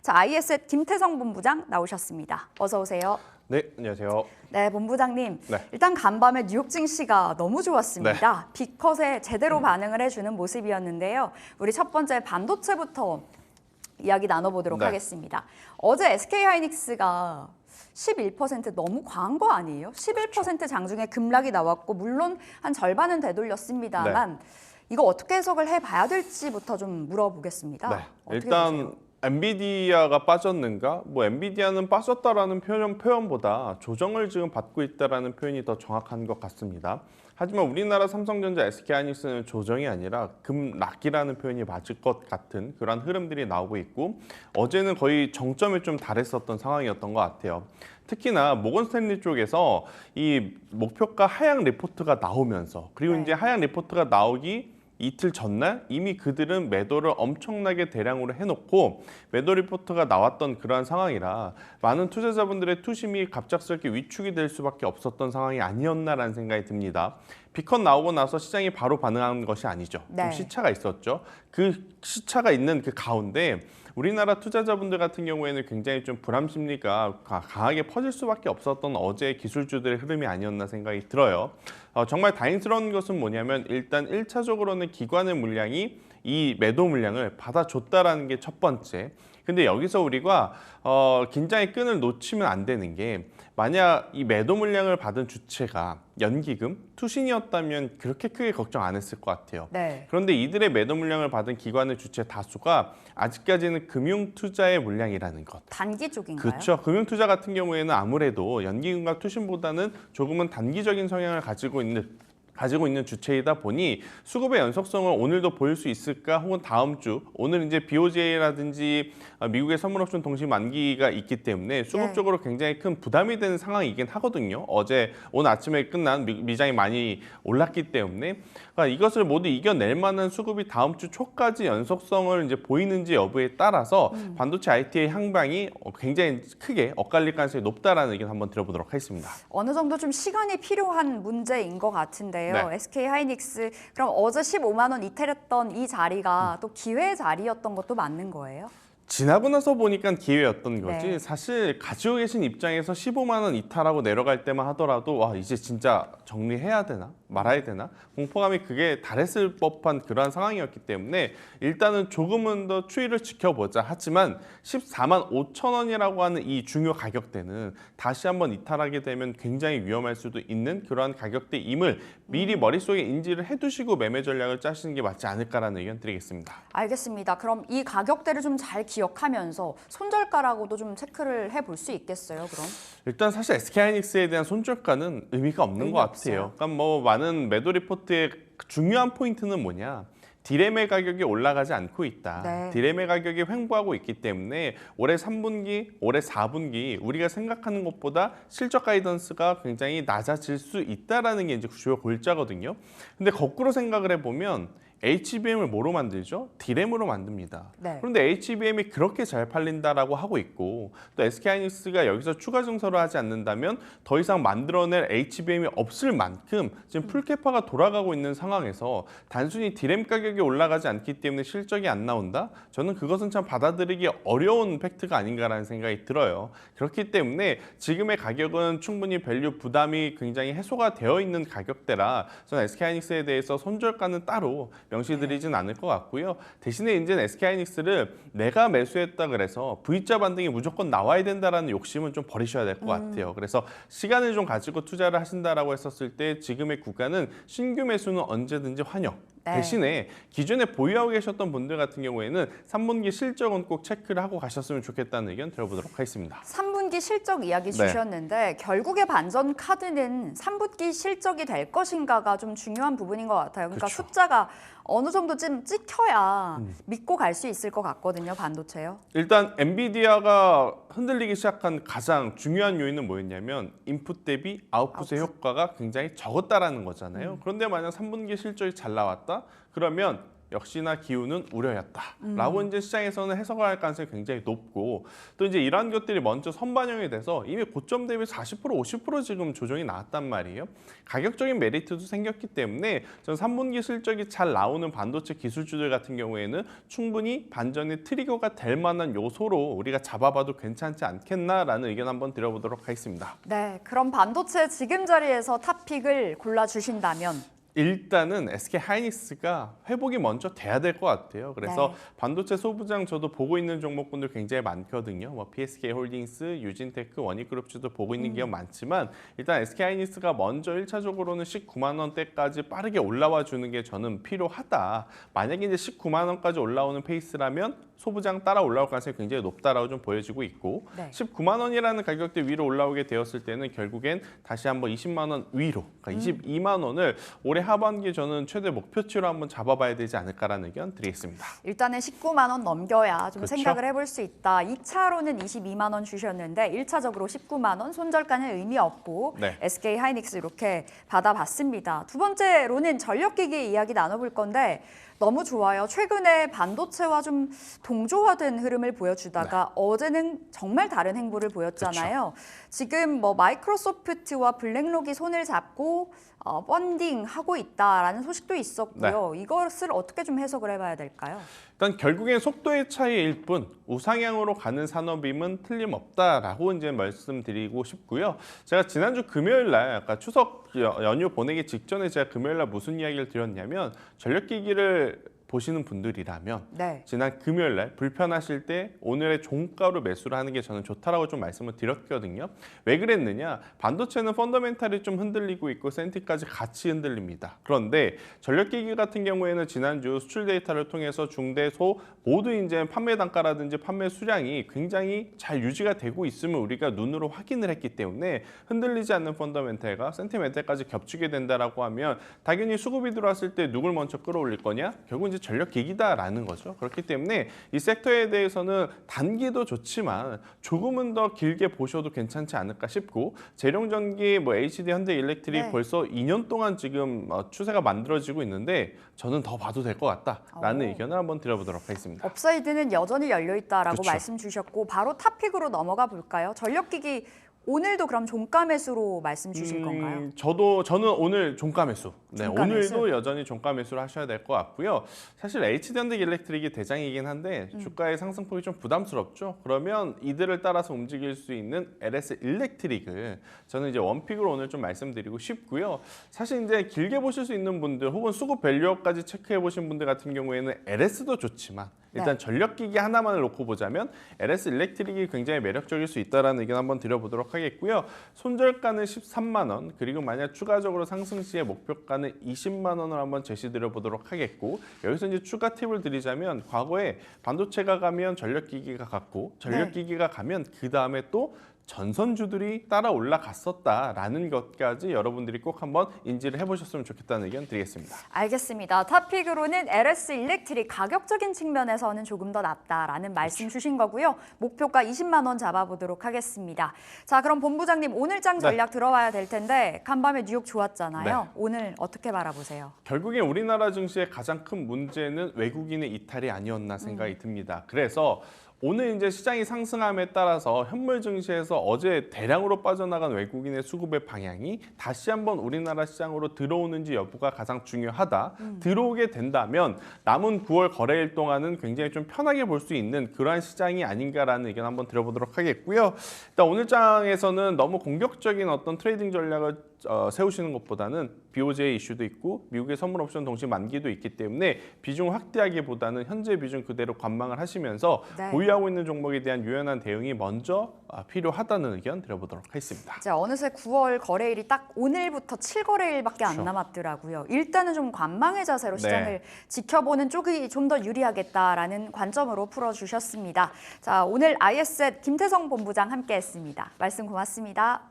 자, IS의 김태성 본부장 나오셨습니다. 어서 오세요. 네, 안녕하세요. 네, 본부장님. 네. 일단 간밤에 뉴욕 증시가 너무 좋았습니다. 빅컷에 제대로 반응을 해주는 모습이었는데요. 우리 첫 번째 반도체부터 이야기 나눠보도록 하겠습니다. 어제 SK하이닉스가 11% 너무 과한 거 아니에요? 11% 장중에 급락이 나왔고 물론 한 절반은 되돌렸습니다만 이거 어떻게 해석을 해봐야 될지부터 좀 물어보겠습니다. 네. 어떻게 일단 보세요? 엔비디아가 빠졌는가? 뭐 엔비디아는 빠졌다라는 표현보다 조정을 지금 받고 있다라는 표현이 더 정확한 것 같습니다. 하지만 우리나라 삼성전자, SK하이닉스는 조정이 아니라 급락이라는 표현이 맞을 것 같은 그런 흐름들이 나오고 있고 어제는 거의 정점에 좀 달했었던 상황이었던 것 같아요. 특히나 모건스탠리 쪽에서 이 목표가 하향 리포트가 나오면서 그리고 이제 하향 리포트가 나오기 이틀 전날 이미 그들은 매도를 엄청나게 대량으로 해놓고 매도 리포트가 나왔던 그러한 상황이라 많은 투자자분들의 투심이 갑작스럽게 위축이 될 수밖에 없었던 상황이 아니었나라는 생각이 듭니다. 빅컷 나오고 나서 시장이 바로 반응한 것이 아니죠. 좀 시차가 있었죠. 그 시차가 있는 그 가운데 우리나라 투자자분들 같은 경우에는 굉장히 좀 불안 심리가 강하게 퍼질 수밖에 없었던 어제의 기술주들의 흐름이 아니었나 생각이 들어요. 정말 다행스러운 것은 뭐냐면 일단 1차적으로는 기관의 물량이 이 매도 물량을 받아줬다라는 게 첫 번째. 근데 여기서 우리가 긴장의 끈을 놓치면 안 되는 게 만약 이 매도 물량을 받은 주체가 연기금, 투신이었다면 그렇게 크게 걱정 안 했을 것 같아요. 그런데 이들의 매도 물량을 받은 기관의 주체 다수가 아직까지는 금융투자의 물량이라는 것. 단기 쪽인가요? 그렇죠. 금융투자 같은 경우에는 아무래도 연기금과 투신보다는 조금은 단기적인 성향을 가지고 있는 주체이다 보니 수급의 연속성을 오늘도 보일 수 있을까 혹은 다음 주 오늘 이제 BOJ라든지 미국의 선물옵션 동시 만기가 있기 때문에 수급적으로 굉장히 큰 부담이 되는 상황이긴 하거든요. 오늘 아침에 끝난 미장이 많이 올랐기 때문에 그러니까 이것을 모두 이겨낼 만한 수급이 다음 주 초까지 연속성을 이제 보이는지 여부에 따라서 반도체 IT의 향방이 굉장히 크게 엇갈릴 가능성이 높다라는 의견 한번 들어보도록 하겠습니다. 어느 정도 좀 시간이 필요한 문제인 것 같은데요. SK하이닉스 그럼 어제 15만 원 이탈했던 이 자리가 또 기회 자리였던 것도 맞는 거예요? 지나고 나서 보니까 기회였던 거지. 사실 가지고 계신 입장에서 15만 원 이탈하고 내려갈 때만 하더라도 와 이제 진짜 정리해야 되나? 말아야 되나? 공포감이 그게 달했을 법한 그러한 상황이었기 때문에 일단은 조금은 더 추이를 지켜보자. 하지만 14만 5천 원이라고 하는 이 중요 가격대는 다시 한번 이탈하게 되면 굉장히 위험할 수도 있는 그러한 가격대임을 미리 머릿속에 인지를 해두시고 매매 전략을 짜시는 게 맞지 않을까라는 의견 드리겠습니다. 알겠습니다. 그럼 이 가격대를 좀 잘 기억하면서 손절가라고도 좀 체크를 해볼 수 있겠어요, 그럼? 일단 사실 SK하이닉스에 대한 손절가는 의미가 없는 것 같아요. 그러니까 뭐 많은 매도 리포트의 중요한 포인트는 뭐냐? 디램의 가격이 올라가지 않고 있다. 디램의 가격이 횡보하고 있기 때문에 올해 3분기, 올해 4분기 우리가 생각하는 것보다 실적 가이던스가 굉장히 낮아질 수 있다라는 게 이제 주요 골자거든요. 근데 거꾸로 생각을 해보면 HBM을 뭐로 만들죠? 디램으로 만듭니다. 그런데 HBM이 그렇게 잘 팔린다라고 하고 있고 또 SK하이닉스가 여기서 추가 증설을 하지 않는다면 더 이상 만들어낼 HBM이 없을 만큼 지금 풀캐파가 돌아가고 있는 상황에서 단순히 디램 가격이 올라가지 않기 때문에 실적이 안 나온다? 저는 그것은 참 받아들이기 어려운 팩트가 아닌가라는 생각이 들어요. 그렇기 때문에 지금의 가격은 충분히 밸류 부담이 굉장히 해소가 되어 있는 가격대라 저는 SK하이닉스에 대해서 손절가는 따로 명시드리진 않을 것 같고요. 대신에 이제는 SK하이닉스를 내가 매수했다 그래서 V자 반등이 무조건 나와야 된다라는 욕심은 좀 버리셔야 될 것 같아요. 그래서 시간을 좀 가지고 투자를 하신다라고 했었을 때 지금의 구간은 신규 매수는 언제든지 환영. 대신에 기존에 보유하고 계셨던 분들 같은 경우에는 3분기 실적은 꼭 체크를 하고 가셨으면 좋겠다는 의견 들어보도록 하겠습니다. 3분기 실적 이야기 주셨는데 결국에 반전 카드는 3분기 실적이 될 것인가가 좀 중요한 부분인 것 같아요. 그러니까 숫자가 어느 정도쯤 찍혀야 믿고 갈 수 있을 것 같거든요, 반도체요. 일단 엔비디아가 흔들리기 시작한 가장 중요한 요인은 뭐였냐면 인풋 대비 아웃풋의 효과가 굉장히 적었다라는 거잖아요. 그런데 만약 3분기 실적이 잘 나왔다? 그러면 역시나 기우는 우려였다라고 이제 시장에서는 해석을 할 가능성이 굉장히 높고 또 이제 이러한 것들이 먼저 선반영이 돼서 이미 고점 대비 40% 50% 지금 조정이 나왔단 말이에요. 가격적인 메리트도 생겼기 때문에 전 3분기 실적이 잘 나오는 반도체 기술주들 같은 경우에는 충분히 반전의 트리거가 될 만한 요소로 우리가 잡아봐도 괜찮지 않겠나라는 의견 한번 드려보도록 하겠습니다. 네, 그럼 반도체 지금 자리에서 탑픽을 골라주신다면 일단은 SK 하이닉스가 회복이 먼저 돼야 될 것 같아요. 그래서 네. 반도체 소부장 저도 보고 있는 종목분들 굉장히 많거든요. 뭐 PSK 홀딩스, 유진테크, 원익그룹주도 보고 있는 기업 많지만 일단 SK 하이닉스가 먼저 1차적으로는 19만 원대까지 빠르게 올라와 주는 게 저는 필요하다. 만약에 이제 19만 원까지 올라오는 페이스라면 소부장 따라 올라올 가능성이 굉장히 높다라고 좀 보여지고 있고 네. 19만 원이라는 가격대 위로 올라오게 되었을 때는 결국엔 다시 한번 20만 원 위로, 그러니까 22만 원을 올해 하반기에 저는 최대 목표치로 한번 잡아봐야 되지 않을까라는 의견 드리겠습니다. 일단은 19만 원 넘겨야 좀 그렇죠? 생각을 해볼 수 있다. 2차로는 22만 원 주셨는데 1차적으로 19만 원 손절가는 의미 없고 네. SK 하이닉스 이렇게 받아봤습니다. 두 번째로는 전력기기 이야기 나눠볼 건데 너무 좋아요. 최근에 반도체와 좀 동조화된 흐름을 보여주다가 어제는 정말 다른 행보를 보였잖아요. 지금 뭐 마이크로소프트와 블랙록이 손을 잡고 펀딩하고 있다라는 소식도 있었고요. 이것을 어떻게 좀 해석을 해봐야 될까요? 일단 결국엔 속도의 차이일 뿐 우상향으로 가는 산업임은 틀림없다라고 이제 말씀드리고 싶고요. 제가 지난주 금요일 날 아까 추석 연휴 보내기 직전에 제가 금요일 날 무슨 이야기를 드렸냐면 전력기기를 보시는 분들이라면 네. 지난 금요일 날 불편하실 때 오늘의 종가로 매수를 하는 게 저는 좋다라고 좀 말씀을 드렸거든요. 왜 그랬느냐? 반도체는 펀더멘탈이 좀 흔들리고 있고 센티까지 같이 흔들립니다. 그런데 전력기기 같은 경우에는 지난주 수출 데이터를 통해서 중대소 모두 이제 판매 단가라든지 판매 수량이 굉장히 잘 유지가 되고 있음을 우리가 눈으로 확인을 했기 때문에 흔들리지 않는 펀더멘탈과 센티멘탈까지 겹치게 된다라고 하면 당연히 수급이 들어왔을 때 누굴 먼저 끌어올릴 거냐? 결국 이제 전력기기다라는 거죠. 그렇기 때문에 이 섹터에 대해서는 단기도 좋지만 조금은 더 길게 보셔도 괜찮지 않을까 싶고 재룡전기, 뭐 HD, 현대일렉트릭 네. 벌써 2년 동안 지금 추세가 만들어지고 있는데 저는 더 봐도 될 것 같다라는 의견을 한번 드려보도록 하겠습니다. 업사이드는 여전히 열려 있다라고 그렇죠. 말씀 주셨고 바로 탑픽으로 넘어가 볼까요? 전력기기 오늘도 그럼 종가 매수로 말씀 주실 건가요? 저는 오늘 종가 매수. 네, 종가 매수? 오늘도 여전히 종가 매수를 하셔야 될 것 같고요. 사실 HD 현대일렉트릭이 대장이긴 한데 주가의 상승폭이 좀 부담스럽죠. 그러면 이들을 따라서 움직일 수 있는 LS 일렉트릭을 저는 이제 원픽으로 오늘 좀 말씀드리고 싶고요. 사실 이제 길게 보실 수 있는 분들 혹은 수급 밸류업까지 체크해 보신 분들 같은 경우에는 LS도 좋지만 일단 전력기기 하나만을 놓고 보자면 LS 일렉트릭이 굉장히 매력적일 수 있다는 의견 한번 드려보도록 하겠고요. 손절가는 13만 원, 그리고 만약 추가적으로 상승 시에 목표가는 20만 원을 한번 제시드려보도록 하겠고 여기서 이제 추가 팁을 드리자면 과거에 반도체가 가면 전력기기가 갔고 전력기기가 가면 그 다음에 또 전선주들이 따라 올라갔었다라는 것까지 여러분들이 꼭 한번 인지를 해보셨으면 좋겠다는 의견 드리겠습니다. 알겠습니다. 탑픽으로는 LS 일렉트릭 가격적인 측면에서는 조금 더 낫다라는 말씀 주신 거고요. 목표가 20만 원 잡아보도록 하겠습니다. 자, 그럼 본부장님 오늘장 전략 들어와야 될 텐데 간밤에 뉴욕 좋았잖아요. 오늘 어떻게 바라보세요? 결국에 우리나라 증시의 가장 큰 문제는 외국인의 이탈이 아니었나 생각이 듭니다. 그래서 오늘 이제 시장이 상승함에 따라서 현물 증시에서 어제 대량으로 빠져나간 외국인의 수급의 방향이 다시 한번 우리나라 시장으로 들어오는지 여부가 가장 중요하다. 들어오게 된다면 남은 9월 거래일 동안은 굉장히 좀 편하게 볼 수 있는 그러한 시장이 아닌가라는 의견 한번 드려보도록 하겠고요. 일단 오늘 장에서는 너무 공격적인 어떤 트레이딩 전략을 세우시는 것보다는 BOJ 이슈도 있고 미국의 선물 옵션 동시 만기도 있기 때문에 비중을 확대하기보다는 현재 비중 그대로 관망을 하시면서 보유하고 있는 종목에 대한 유연한 대응이 먼저 필요하다는 의견 드려보도록 하겠습니다. 자, 어느새 9월 거래일이 딱 오늘부터 7거래일밖에 안 남았더라고요. 일단은 좀 관망의 자세로 시장을 지켜보는 쪽이 좀 더 유리하겠다라는 관점으로 풀어주셨습니다. 자, 오늘 ISET 김태성 본부장 함께했습니다. 말씀 고맙습니다.